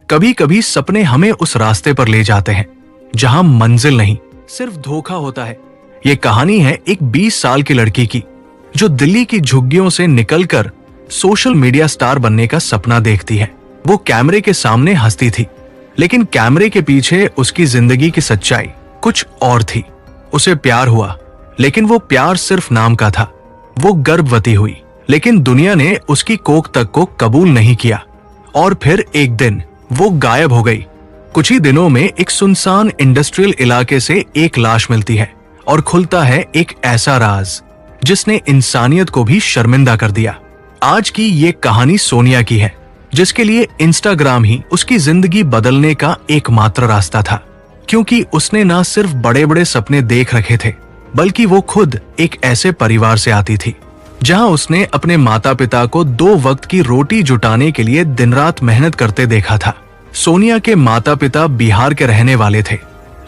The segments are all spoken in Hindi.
कभी कभी सपने हमें उस रास्ते पर ले जाते हैं जहां मंजिल नहीं, सिर्फ धोखा होता है। ये कहानी है एक 20 साल की लड़की की जो दिल्ली की झुग्गियों से निकलकर सोशल मीडिया स्टार बनने का सपना देखती है। वो कैमरे के सामने हंसती थी, लेकिन कैमरे के पीछे उसकी जिंदगी की सच्चाई कुछ और थी। उसे प्यार हुआ, लेकिन वो प्यार सिर्फ नाम का था। वो गर्भवती हुई, लेकिन दुनिया ने उसकी कोख तक को कबूल नहीं किया। और फिर एक दिन वो गायब हो गई। कुछ ही दिनों में एक सुनसान इंडस्ट्रियल इलाके से एक लाश मिलती है और खुलता है एक ऐसा राज जिसने इंसानियत को भी शर्मिंदा कर दिया। आज की ये कहानी सोनिया की है, जिसके लिए इंस्टाग्राम ही उसकी जिंदगी बदलने का एकमात्र रास्ता था। क्योंकि उसने ना सिर्फ बड़े बड़े सपने देख रखे थे, बल्कि वो खुद एक ऐसे परिवार से आती थी जहां उसने अपने माता पिता को 2 वक्त की रोटी जुटाने के लिए दिन रात मेहनत करते देखा था। सोनिया के माता पिता बिहार के रहने वाले थे,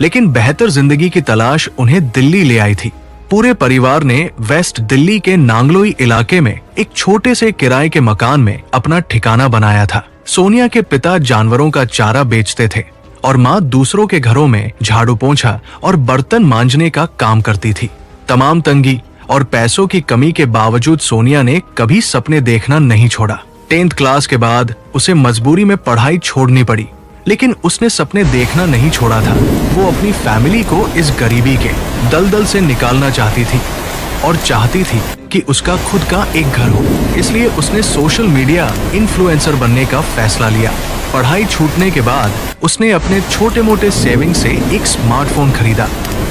लेकिन बेहतर जिंदगी की तलाश उन्हें दिल्ली ले आई थी। पूरे परिवार ने वेस्ट दिल्ली के नांगलोई इलाके में एक छोटे से किराए के मकान में अपना ठिकाना बनाया था। सोनिया के पिता जानवरों का चारा बेचते थे और माँ दूसरों के घरों में झाड़ू पोंछा और बर्तन मांजने का काम करती थी। तमाम तंगी और पैसों की कमी के बावजूद सोनिया ने कभी सपने देखना नहीं छोड़ा। 10th क्लास के बाद उसे मजबूरी में पढ़ाई छोड़नी पड़ी, लेकिन उसने सपने देखना नहीं छोड़ा था। वो अपनी फैमिली को इस गरीबी के दलदल से निकालना चाहती थी और चाहती थी कि उसका खुद का एक घर हो। इसलिए उसने सोशल मीडिया इन्फ्लुएंसर बनने का फैसला लिया। पढ़ाई छूटने के बाद उसने अपने छोटे मोटे सेविंग से एक स्मार्टफोन खरीदा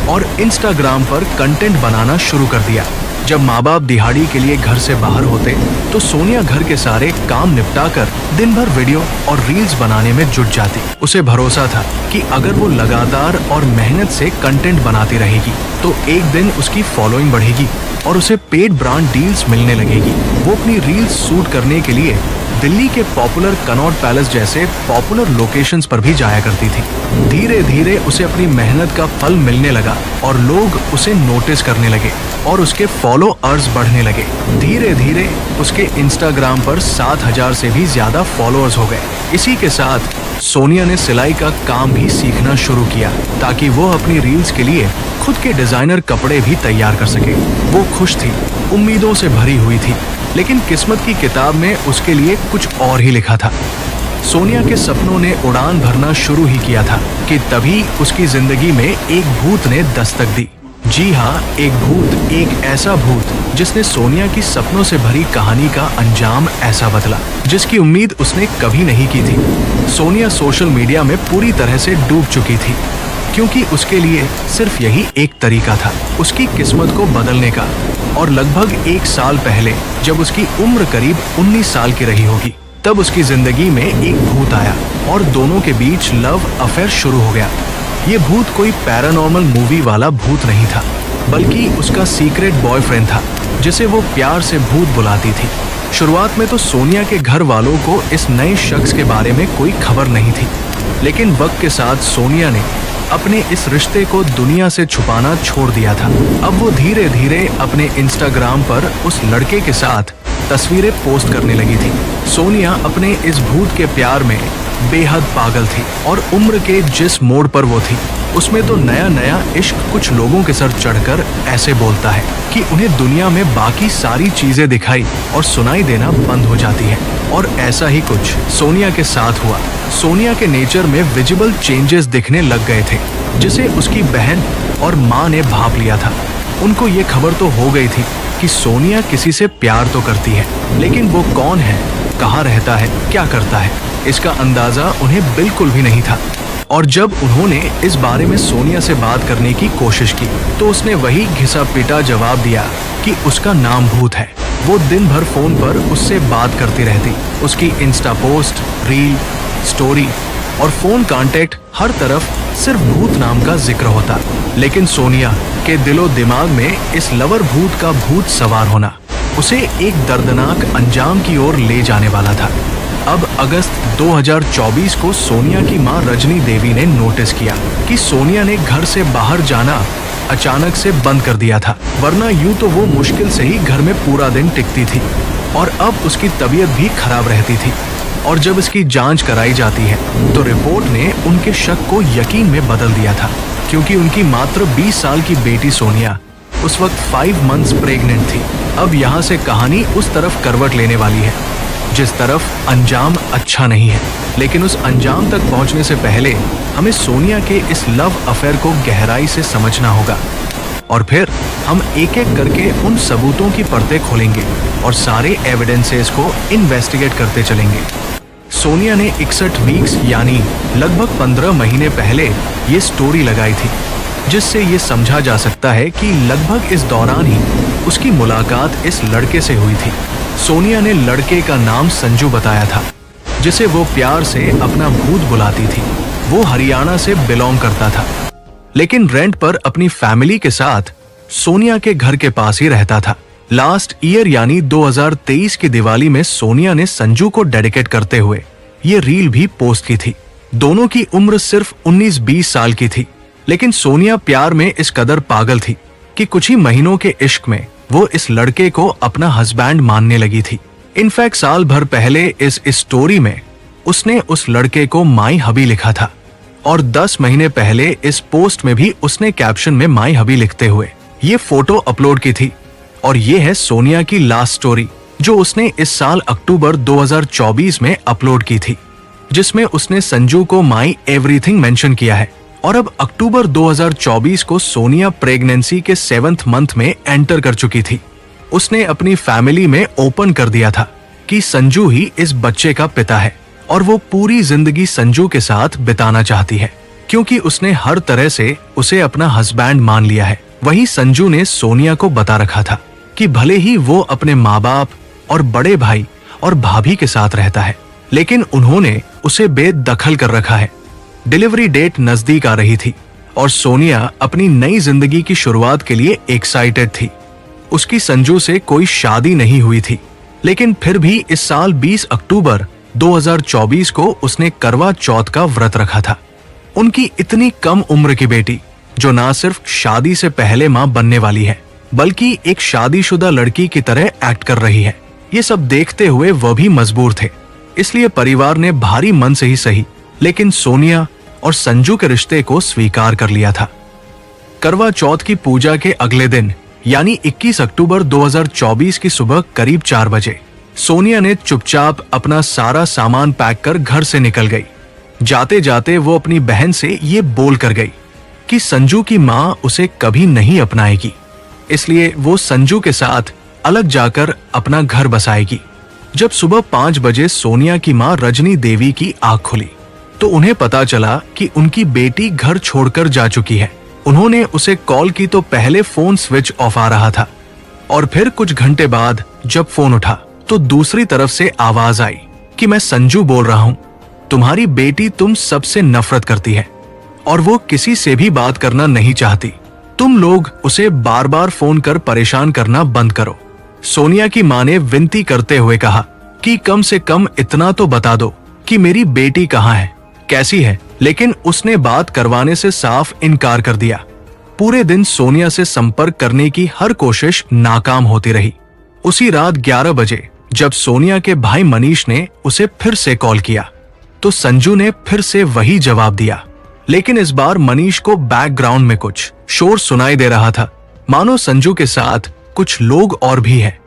और इंस्टाग्राम पर कंटेंट बनाना शुरू कर दिया। जब माँ बाप दिहाड़ी के लिए घर से बाहर होते तो सोनिया घर के सारे काम निपटाकर दिन भर वीडियो और रील्स बनाने में जुट जाती। उसे भरोसा था कि अगर वो लगातार और मेहनत से कंटेंट बनाती रहेगी तो एक दिन उसकी फॉलोइंग बढ़ेगी और उसे पेड ब्रांड डील्स मिलने लगेगी। वो अपनी रील्स शूट करने के लिए दिल्ली के पॉपुलर कनॉट पैलेस जैसे पॉपुलर लोकेशंस पर भी जाया करती थी। धीरे धीरे उसे अपनी मेहनत का फल मिलने लगा और लोग उसे नोटिस करने लगे और उसके फॉलोअर्स बढ़ने लगे। धीरे धीरे उसके इंस्टाग्राम पर 7,000 से भी ज्यादा फॉलोअर्स हो गए। इसी के साथ सोनिया ने सिलाई का काम भी सीखना शुरू किया ताकि वो अपनी रील्स के लिए खुद के डिजाइनर कपड़े भी तैयार कर सके। वो खुश थी, उम्मीदों से भरी हुई थी, लेकिन किस्मत की किताब में उसके लिए कुछ और ही लिखा था। सोनिया के सपनों ने उड़ान भरना शुरू ही किया था कि तभी उसकी जिंदगी में एक भूत ने दस्तक दी। जी हाँ, एक भूत, एक ऐसा भूत जिसने सोनिया की सपनों से भरी कहानी का अंजाम ऐसा बदला जिसकी उम्मीद उसने कभी नहीं की थी। सोनिया सोशल मीडिया में पूरी तरह से डूब चुकी थी, क्योंकि उसके लिए सिर्फ यही एक तरीका था उसकी किस्मत को बदलने का। और लगभग 1 साल पहले जब उसकी उम्र करीब 19 साल की रही होगी, तब उसकी जिंदगी में एक भूत आया और दोनों के बीच लव अफेयर शुरू हो गया। ये भूत कोई पैरानॉर्मल मूवी वाला भूत नहीं था, बल्कि उसका सीक्रेट बॉयफ्रेंड था जिसे वो प्यार से भूत बुलाती थी। शुरुआत में तो सोनिया के घर वालों को इस नए शख्स के बारे में कोई खबर नहीं थी, लेकिन वक्त के साथ सोनिया ने अपने इस रिश्ते को दुनिया से छुपाना छोड़ दिया था। अब वो धीरे धीरे अपने इंस्टाग्राम पर उस लड़के के साथ तस्वीरें पोस्ट करने लगी थी। सोनिया अपने इस भूत के प्यार में बेहद पागल थी और उम्र के जिस मोड़ पर वो थी उसमें तो नया नया इश्क कुछ लोगों के सर चढ़कर ऐसे बोलता है कि उन्हें दुनिया में बाकी सारी चीजें दिखाई और सुनाई देना बंद हो जाती है। और ऐसा ही कुछ सोनिया के साथ हुआ। सोनिया के नेचर में विजिबल चेंजेस दिखने लग गए थे, जिसे उसकी बहन और माँ ने भांप लिया था। उनको ये खबर तो हो गई थी कि सोनिया किसी से प्यार तो करती है, लेकिन वो कौन है, कहाँ रहता है, क्या करता है, इसका अंदाजा उन्हें बिल्कुल भी नहीं था। और जब उन्होंने इस बारे में सोनिया से बात करने की कोशिश की तो उसने वही घिसा पिटा जवाब दिया कि उसका नाम भूत है। वो दिन भर फोन पर उससे बात करती रहती। उसकी इंस्टा पोस्ट, रील, स्टोरी और फोन कांटेक्ट हर तरफ सिर्फ भूत नाम का जिक्र होता। लेकिन सोनिया के दिलो दिमाग में इस लवर भूत का भूत सवार होना उसे एक दर्दनाक अंजाम की ओर ले जाने वाला था। अब अगस्त 2024 को सोनिया की मां रजनी देवी ने नोटिस किया कि सोनिया ने घर से बाहर जाना अचानक से बंद कर दिया था, वरना यूं तो वो मुश्किल से ही घर में पूरा दिन टिकती थी और अब उसकी तबीयत भी खराब रहती थी। और जब इसकी जांच कराई जाती है तो रिपोर्ट ने उनके शक को यकीन में बदल दिया था, क्योंकि उनकी मात्र 20 साल की बेटी सोनिया उस वक्त 5 मंथ्स प्रेग्नेंट थी। अब यहाँ से कहानी उस तरफ करवट लेने वाली है जिस तरफ अंजाम अच्छा नहीं है। लेकिन उस अंजाम तक पहुंचने से पहले हमें सोनिया के इस लव अफेयर को गहराई से समझना होगा, और फिर हम एक एक करके उन सबूतों की परतें खोलेंगे और सारे एविडेंसेस को इन्वेस्टिगेट करते चलेंगे। सोनिया ने 61 वीक्स यानी लगभग 15 महीने पहले ये स्टोरी लगाई थी, जिससे ये समझा जा सकता है कि लगभग इस दौरान ही उसकी मुलाकात इस लड़के से हुई थी। सोनिया ने लड़के का नाम संजू बताया था, जिसे वो प्यार से अपना भूत बुलाती थी। वो हरियाणा से बिलोंग करता था, लेकिन रेंट पर अपनी फैमिली के साथ सोनिया के घर के पास ही रहता था। लास्ट ईयर यानी 2023 की दिवाली में सोनिया ने संजू को डेडिकेट करते हुए ये रील भी पोस्ट की थी। दोनों की उम्र सिर्फ 19-20 साल की थी, लेकिन सोनिया प्यार में इस कदर पागल थी कि कुछ ही महीनों के इश्क में वो इस लड़के को अपना हस्बैंड मानने लगी थी। इनफैक्ट साल भर पहले इस स्टोरी में उसने उस लड़के को माई हबी लिखा था, और 10 महीने पहले इस पोस्ट में भी उसने कैप्शन में माई हबी लिखते हुए ये फोटो अपलोड की थी। और ये है सोनिया की लास्ट स्टोरी, जो उसने इस साल अक्टूबर 2024 में अपलोड की थी, जिसमें उसने संजू को माई एवरीथिंग मेंशन किया है। और अब अक्टूबर 2024 को सोनिया प्रेगनेंसी के 7th मंथ में एंटर कर चुकी थी। उसने अपनी फैमिली में ओपन कर दिया था कि संजू ही इस बच्चे का पिता है, और वो पूरी जिंदगी संजू के साथ बिताना चाहती है, क्योंकि उसने हर तरह से उसे अपना हस्बैंड मान लिया है। वहीं संजू ने सोनिया को बता रखा था कि भले ही वो अपने माँ बाप और बड़े भाई और भाभी के साथ रहता है, लेकिन उन्होंने उसे बेदखल कर रखा है। डिलीवरी डेट नजदीक आ रही थी और सोनिया अपनी नई जिंदगी की शुरुआत के लिए एक्साइटेड थी। उसकी संजू से कोई शादी नहीं हुई थी, लेकिन फिर भी इस साल 20 अक्टूबर 2024 को उसने करवा चौथ का व्रत रखा था। उनकी इतनी कम उम्र की बेटी, जो ना सिर्फ शादी से पहले मां बनने वाली है, बल्कि एक शादीशुदा लड़की की तरह एक्ट कर रही है, ये सब देखते हुए वह भी मजबूर थे। इसलिए परिवार ने भारी मन से ही सही, लेकिन सोनिया और संजू के रिश्ते को स्वीकार कर लिया था। करवा चौथ की पूजा के अगले दिन यानी 21 अक्टूबर 2024 की सुबह करीब 4 बजे सोनिया ने चुपचाप अपना सारा सामान पैक कर घर से निकल गई। जाते जाते वो अपनी बहन से ये बोल कर गई कि संजू की माँ उसे कभी नहीं अपनाएगी, इसलिए वो संजू के साथ अलग जाकर अपना घर बसाएगी। जब सुबह 5 बजे सोनिया की माँ रजनी देवी की आंख खुली तो उन्हें पता चला कि उनकी बेटी घर छोड़कर जा चुकी है। उन्होंने उसे कॉल की तो पहले फोन स्विच ऑफ आ रहा था, और फिर कुछ घंटे बाद जब फोन उठा तो दूसरी तरफ से आवाज आई कि मैं संजू बोल रहा हूँ, तुम्हारी बेटी तुम सबसे नफरत करती है और वो किसी से भी बात करना नहीं चाहती। तुम लोग उसे बार बार फोन कर परेशान करना बंद करो। सोनिया की माँ ने विनती करते हुए कहा कि कम से कम इतना तो बता दो कि मेरी बेटी कहाँ है, कैसी है, लेकिन उसने बात करवाने से साफ इनकार कर दिया। पूरे दिन सोनिया से संपर्क करने की हर कोशिश नाकाम होती रही। उसी रात 11 बजे जब सोनिया के भाई मनीष ने उसे फिर से कॉल किया तो संजू ने फिर से वही जवाब दिया, लेकिन इस बार मनीष को बैकग्राउंड में कुछ शोर सुनाई दे रहा था, मानो संजू के साथ कुछ लोग और भी हैं।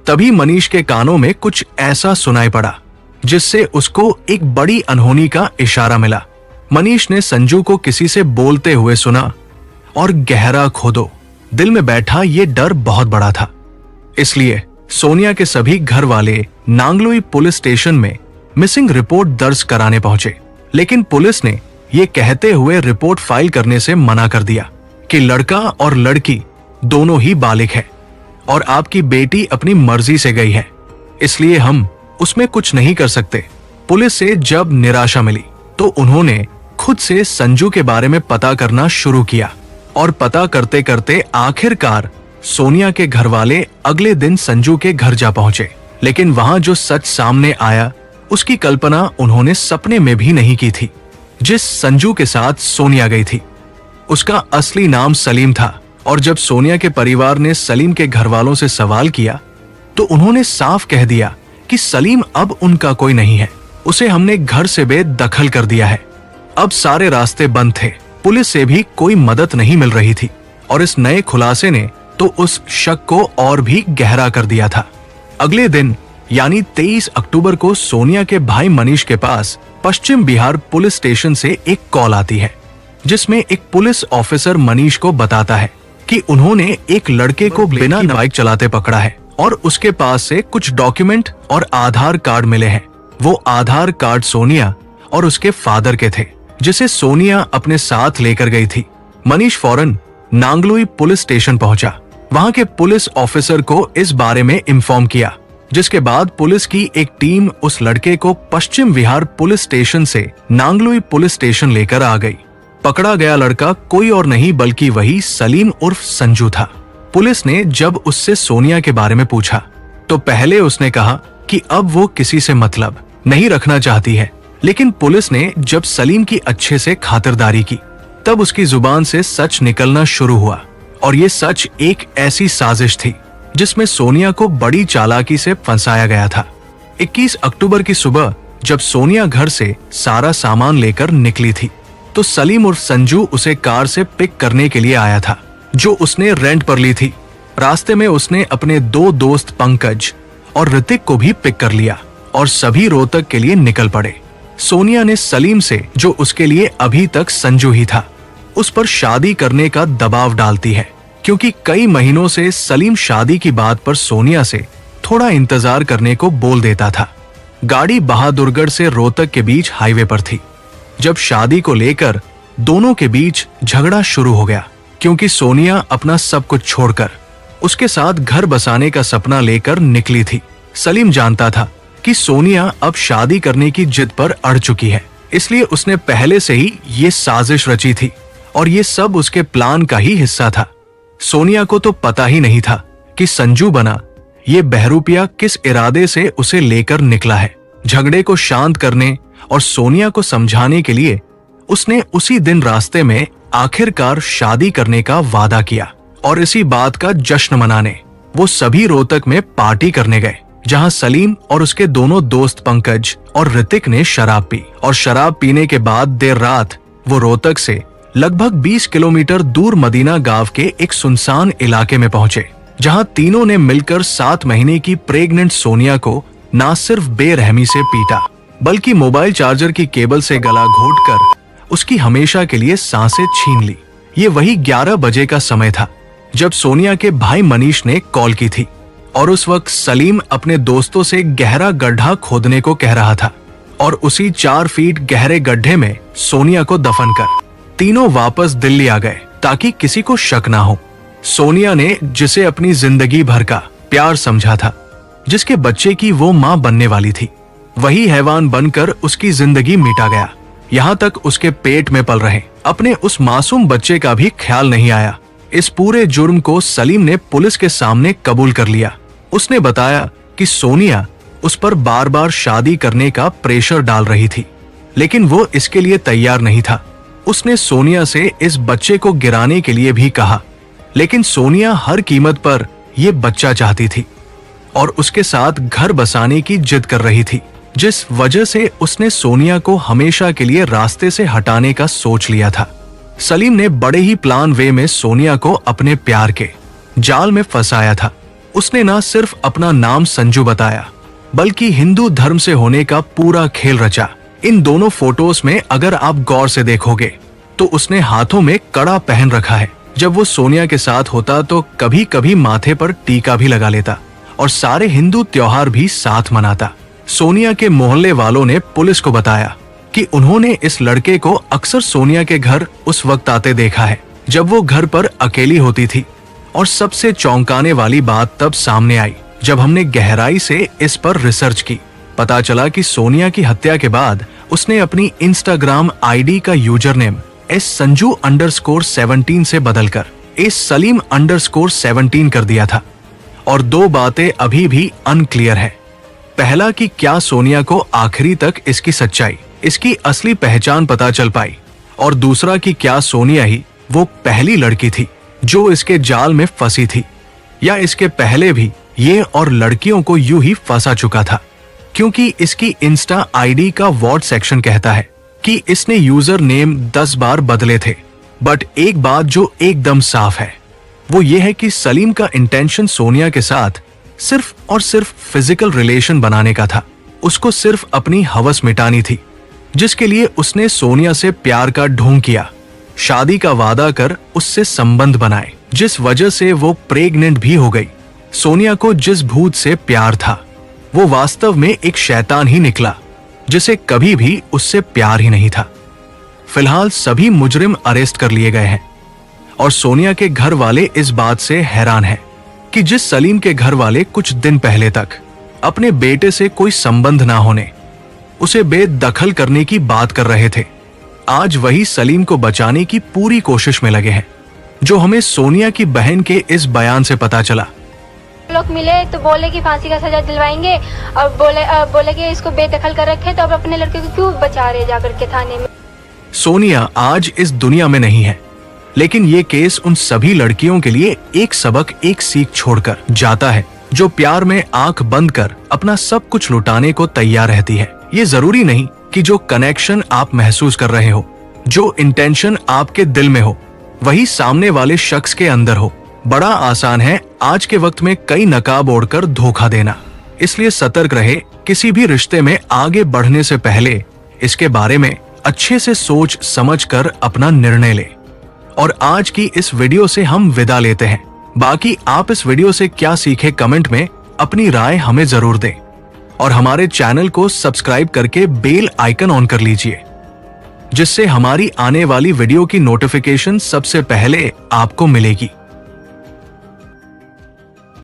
तभी मनीष के कानों में कुछ ऐसा सुनाई पड़ा जिससे उसको एक बड़ी अनहोनी का इशारा मिला। मनीष ने संजू को किसी से बोलते हुए सुना और गहरा खोदो दिल में बैठा ये डर बहुत बड़ा था। इसलिए सोनिया के सभी घर वाले नांगलोई पुलिस स्टेशन में मिसिंग रिपोर्ट दर्ज कराने पहुंचे, लेकिन पुलिस ने ये कहते हुए रिपोर्ट फाइल करने से मना कर दिया कि लड़का और लड़की दोनों ही बालिग है और आपकी बेटी अपनी मर्जी से गई है, इसलिए हम उसमें कुछ नहीं कर सकते। पुलिस से जब निराशा मिली तो उन्होंने खुद से संजू के बारे में पता करना शुरू किया, और पता करते करते आखिरकार सोनिया के घर वाले अगले दिन संजू के घर जा पहुंचे। लेकिन वहां जो सच सामने आया उसकी कल्पना उन्होंने सपने में भी नहीं की थी। जिस संजू के साथ सोनिया गई थी उसका असली नाम सलीम था, और जब सोनिया के परिवार ने सलीम के घर वालों से सवाल किया तो उन्होंने साफ कह दिया कि सलीम अब उनका कोई नहीं है, उसे हमने घर से बेदखल कर दिया है। अब सारे रास्ते बंद थे, पुलिस से भी कोई मदद नहीं मिल रही थी और इस नए खुलासे ने तो उस शक को और भी गहरा कर दिया था। अगले दिन यानी 23 अक्टूबर को सोनिया के भाई मनीष के पास पश्चिम बिहार पुलिस स्टेशन से एक कॉल आती है, जिसमें एक पुलिस ऑफिसर मनीष को बताता है कि उन्होंने एक लड़के को बिना बाइक चलाते पकड़ा है और उसके पास से कुछ डॉक्यूमेंट और आधार कार्ड मिले हैं। वो आधार कार्ड सोनिया और उसके फादर के थे, जिसे सोनिया अपने साथ लेकर गई थी। मनीष फौरन नांगलोई पुलिस स्टेशन पहुंचा। वहां के पुलिस ऑफिसर को इस बारे में इन्फॉर्म किया, जिसके बाद पुलिस की एक टीम उस लड़के को पश्चिम विहार पुलिस स्टेशन से नांगलोई पुलिस स्टेशन लेकर आ गई। पकड़ा गया लड़का कोई और नहीं बल्कि वही सलीम उर्फ संजू था। पुलिस ने जब उससे सोनिया के बारे में पूछा तो पहले उसने कहा कि अब वो किसी से मतलब नहीं रखना चाहती है, लेकिन पुलिस ने जब सलीम की अच्छे से खातिरदारी की तब उसकी जुबान से सच निकलना शुरू हुआ। और ये सच एक ऐसी साजिश थी जिसमें सोनिया को बड़ी चालाकी से फंसाया गया था। 21 अक्टूबर की सुबह जब सोनिया घर से सारा सामान लेकर निकली थी तो सलीम और संजू उसे कार से पिक करने के लिए आया था, जो उसने रेंट पर ली थी। रास्ते में उसने अपने 2 दोस्त पंकज और ऋतिक को भी पिक कर लिया और सभी रोहतक के लिए निकल पड़े। सोनिया ने सलीम से, जो उसके लिए अभी तक संजू ही था, उस पर शादी करने का दबाव डालती है, क्योंकि कई महीनों से सलीम शादी की बात पर सोनिया से थोड़ा इंतजार करने को बोल देता था। गाड़ी बहादुरगढ़ से रोहतक के बीच हाईवे पर थी जब शादी को लेकर दोनों के बीच झगड़ा शुरू हो गया, क्योंकि सोनिया अपना सब कुछ छोड़कर उसके साथ घर बसाने का सपना लेकर निकली थी। सलीम जानता था कि सोनिया अब शादी करने की जिद पर अड़ चुकी है, इसलिए उसने पहले से ही ये साजिश रची थी और ये सब उसके प्लान का ही हिस्सा था। सोनिया को तो पता ही नहीं था कि संजू बना ये बहरूपिया किस इरादे से उसे लेकर निकला है। झगड़े को शांत करने और सोनिया को समझाने के लिए उसने उसी दिन रास्ते में आखिरकार शादी करने का वादा किया और इसी बात का जश्न मनाने वो सभी रोहतक में पार्टी करने गए, जहां सलीम और उसके दोनों दोस्त पंकज और ऋतिक ने शराब पी और शराब पीने के बाद देर रात वो रोहतक से लगभग 20 किलोमीटर दूर मदीना गांव के एक सुनसान इलाके में पहुंचे, जहां तीनों ने मिलकर 7 महीने की प्रेग्नेंट सोनिया को न सिर्फ बेरहमी से पीटा बल्कि मोबाइल चार्जर की केबल से गला घोंटकर उसकी हमेशा के लिए सांसें छीन ली। ये वही 11 बजे का समय था जब सोनिया के भाई मनीष ने कॉल की थी और उस वक्त सलीम अपने दोस्तों से गहरा गड्ढा खोदने को कह रहा था और उसी 4 फीट गहरे गड्ढे में सोनिया को दफन कर तीनों वापस दिल्ली आ गए ताकि किसी को शक ना हो। सोनिया ने जिसे अपनी जिंदगी भर का प्यार समझा था, जिसके बच्चे की वो मां बनने वाली थी, वही हैवान बनकर उसकी जिंदगी मिटा गया। यहाँ तक उसके पेट में पल रहे अपने उस मासूम बच्चे का भी ख्याल नहीं आया। इस पूरे जुर्म को सलीम ने पुलिस के सामने कबूल कर लिया। उसने बताया कि सोनिया उस पर बार बार शादी करने का प्रेशर डाल रही थी, लेकिन वो इसके लिए तैयार नहीं था। उसने सोनिया से इस बच्चे को गिराने के लिए भी कहा, लेकिन सोनिया हर कीमत पर ये बच्चा चाहती थी और उसके साथ घर बसाने की जिद कर रही थी, जिस वजह से उसने सोनिया को हमेशा के लिए रास्ते से हटाने का सोच लिया था। सलीम ने बड़े ही प्लान वे में सोनिया को अपने प्यार के जाल में फंसाया था। उसने न सिर्फ अपना नाम संजू बताया बल्कि हिंदू धर्म से होने का पूरा खेल रचा। इन दोनों फोटोज में अगर आप गौर से देखोगे तो उसने हाथों में कड़ा पहन रखा है। जब वो सोनिया के साथ होता तो कभी कभी माथे पर टीका भी लगा लेता और सारे हिंदू त्योहार भी साथ मनाता। सोनिया के मोहल्ले वालों ने पुलिस को बताया कि उन्होंने इस लड़के को अक्सर सोनिया के घर उस वक्त आते देखा है जब वो घर पर अकेली होती थी। और सबसे चौंकाने वाली बात तब सामने आई जब हमने गहराई से इस पर रिसर्च की। पता चला कि सोनिया की हत्या के बाद उसने अपनी इंस्टाग्राम आईडी का यूजर नेम संजू_17 से बदलकर सलीम_17 कर दिया था। और 2 बातें अभी भी अनक्लियर है। पहला कि क्या सोनिया को आखिरी तक इसकी सच्चाई, इसकी असली पहचान पता चल पाई, और दूसरा कि क्या सोनिया ही वो पहली लड़की थी जो इसके जाल में फंसी थी, या इसके पहले भी ये और लड़कियों को यूं ही फंसा चुका था। क्योंकि इसकी इंस्टा आईडी का वॉट सेक्शन कहता है कि इसने यूजर नेम 10 बार बदले थे। बट एक बात जो एकदम साफ है वो ये है कि सलीम का इंटेंशन सोनिया के साथ सिर्फ और सिर्फ फिजिकल रिलेशन बनाने का था। उसको सिर्फ अपनी हवस मिटानी थी, जिसके लिए उसने सोनिया से प्यार का ढोंग किया, शादी का वादा कर उससे संबंध बनाए, जिस वजह से वो प्रेग्नेंट भी हो गई। सोनिया को जिस भूत से प्यार था वो वास्तव में एक शैतान ही निकला, जिसे कभी भी उससे प्यार ही नहीं था। फिलहाल सभी मुजरिम अरेस्ट कर लिए गए हैं और सोनिया के घर वाले इस बात से हैरान हैं कि जिस सलीम के घर वाले कुछ दिन पहले तक अपने बेटे से कोई संबंध ना होने, उसे बेदखल करने की बात कर रहे थे, आज वही सलीम को बचाने की पूरी कोशिश में लगे हैं, जो हमें सोनिया की बहन के इस बयान से पता चला। लोग मिले तो बोले कि फांसी का सजा दिलवाएंगे और बोले कि इसको बेदखल कर रखे, तो अब अपने लड़के को क्यों बचा रहे जाकर के थाने में। सोनिया आज इस दुनिया में नहीं है, लेकिन ये केस उन सभी लड़कियों के लिए एक सबक, एक सीख छोड़कर जाता है, जो प्यार में आंख बंद कर अपना सब कुछ लुटाने को तैयार रहती है। ये जरूरी नहीं कि जो कनेक्शन आप महसूस कर रहे हो, जो इंटेंशन आपके दिल में हो, वही सामने वाले शख्स के अंदर हो। बड़ा आसान है आज के वक्त में कई नकाब ओढ़कर धोखा देना, इसलिए सतर्क रहे। किसी भी रिश्ते में आगे बढ़ने से पहले इसके बारे में अच्छे से सोच समझ कर अपना निर्णय ले। और आज की इस वीडियो से हम विदा लेते हैं। बाकी आप इस वीडियो से क्या सीखे कमेंट में अपनी राय हमें जरूर दें और हमारे चैनल को सब्सक्राइब करके बेल आइकन ऑन कर लीजिए, जिससे हमारी आने वाली वीडियो की नोटिफिकेशन सबसे पहले आपको मिलेगी।